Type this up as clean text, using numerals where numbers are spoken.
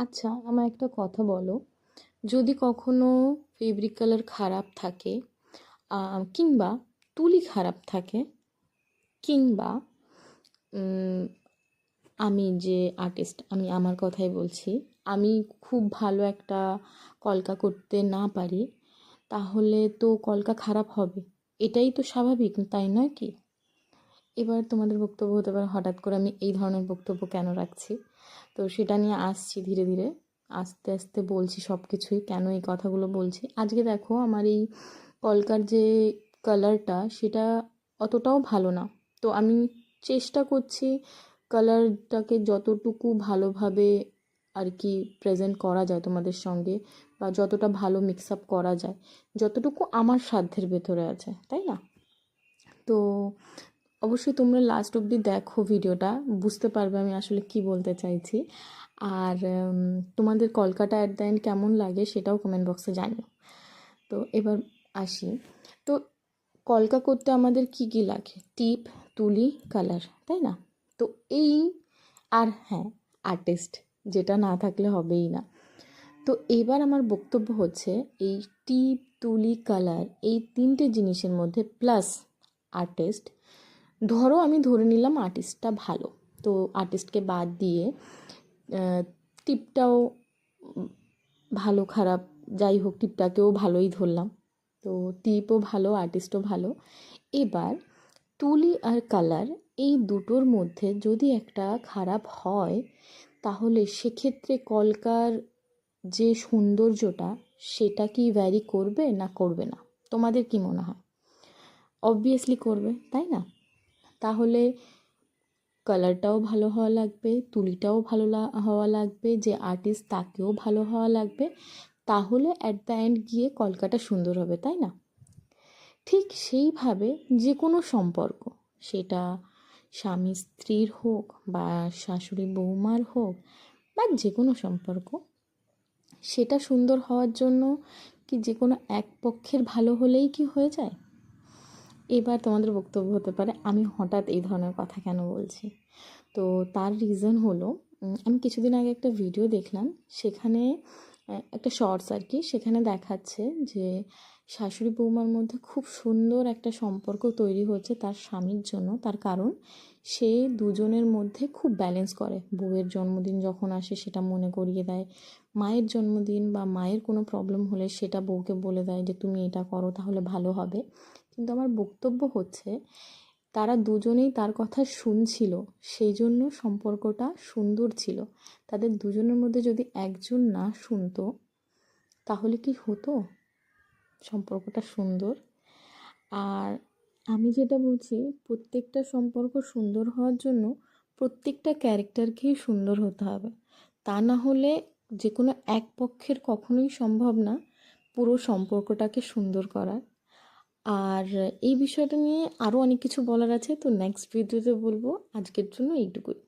আচ্ছা, আমায় একটা কথা বলো। যদি কখনো ফেব্রিক কালার খারাপ থাকে, কিংবা তুলি খারাপ থাকে, কিংবা উম, আমি যে আর্টিস্ট, আমি আমার কথাই বলছি, আমি খুব ভালো একটা কলকা করতে না পারি, তাহলে তো কলকা খারাপ হবে। এটাই তো স্বাভাবিক, তাই নয় কি? এবার তোমাদের বক্তব্য হতে পারে হঠাৎ করে আমি এই ধরনের বক্তব্য কেন রাখছি। তো সেটা নিয়ে আসছি ধীরে ধীরে, আস্তে আস্তে বলছি সব কিছুই, কেন এই কথাগুলো বলছি। আজকে দেখো, আমার এই কলকার যে কালারটা, সেটা অতটাও ভালো না। তো আমি চেষ্টা করছি কালারটাকে যতটুকু ভালোভাবে আর কি প্রেজেন্ট করা যায় তোমাদের সঙ্গে, বা যতটা ভালো মিক্স আপ করা যায়, যতটুকু আমার সাধ্যের ভেতরে আছে, তাই না? তো অবশ্যই তোমরা লাস্ট অবধি দেখো ভিডিওটা, বুঝতে পারবে আমি আসলে কি বলতে চাইছি। আর তোমাদের কলকাতা অ্যাট দ্য এন্ড কেমন লাগে সেটাও কমেন্ট বক্সে জানিও। তো এবার আসি। তো কলকা করতে আমাদের কি কি লাগে? টিপ, তুলি, কালার, তাই না? তো এই, আর হ্যাঁ, আর্টিস্ট, যেটা না থাকলে হবেই না। তো এবার আমার বক্তব্য হচ্ছে, এই টিপ, তুলি, কালার, এই তিনটে জিনিসের মধ্যে প্লাস আর্টিস্ট। ধরো আমি ধরে নিলাম আর্টিস্টটা ভালো, তো আর্টিস্টকে বাদ দিয়ে টিপটাও ভালো খারাপ যাই হোক, টিপটাকেও ভালোই ধরলাম। তো টিপও ভালো, আর্টিস্টও ভালো। এবার তুলি আর কালার, এই দুটোর মধ্যে যদি একটা খারাপ হয়, তাহলে সেক্ষেত্রে কলকার যে সৌন্দর্যটা, সেটা কি ভ্যারি করবে না করবে না? তোমাদের কি মনে হয়? অবভিয়াসলি করবে, তাই না? তাহলে কালারটাও ভালো হওয়া লাগবে, তুলিটাও ভালো হওয়া লাগবে, যে আর্টিস্ট তাকেও ভালো হওয়া লাগবে। তাহলে অ্যাট দ্য এন্ড গিয়ে কলকাটা সুন্দর হবে, তাই না? ঠিক সেইভাবে যে কোনো সম্পর্ক, সেটা স্বামী স্ত্রীর হোক, বা শাশুড়ি বৌমার হোক, বা যে কোনো সম্পর্ক, সেটা সুন্দর হওয়ার জন্য কি যে কোনো এক পক্ষের ভালো হলেই কি হয়ে যায়? এবার তোমাদের বক্তব্য হতে পারে আমি হঠাৎ এই ধরনের কথা কেন বলছি। তো তার রিজন হলো, আমি কিছুদিন আগে একটা ভিডিও দেখলাম, সেখানে একটা শর্টস আর কি, সেখানে দেখাচ্ছে যে শাশুড়ি বৌমার মধ্যে খুব সুন্দর একটা সম্পর্ক তৈরি হচ্ছে তার স্বামীর জন্য। তার কারণ, সে দুজনের মধ্যে খুব ব্যালেন্স করে। বউয়ের জন্মদিন যখন আসে সেটা মনে করিয়ে দেয়, মায়ের জন্মদিন বা মায়ের কোনো প্রবলেম হলে সেটা বউকে বলে দেয় যে তুমি এটা করো তাহলে ভালো হবে। কিন্তু আমার বক্তব্য হচ্ছে, তারা দুজনেই তার কথা শুনছিল, সেই জন্য সম্পর্কটা সুন্দর ছিল। তাদের দুজনের মধ্যে যদি একজন না শুনতো, তাহলে কি হতো সম্পর্কটা সুন্দর? আর আমি যেটা বলছি, প্রত্যেকটা সম্পর্ক সুন্দর হওয়ার জন্য প্রত্যেকটা ক্যারেক্টারকেই সুন্দর হতে হবে। তা না হলে যে কোনো এক পক্ষের কখনোই সম্ভব না পুরো সম্পর্কটাকে সুন্দর করার। আর এই বিষয়টা নিয়ে আরও অনেক কিছু বলার আছে, তো নেক্সট ভিডিওতে বলবো। আজকের জন্য এইটুকুই।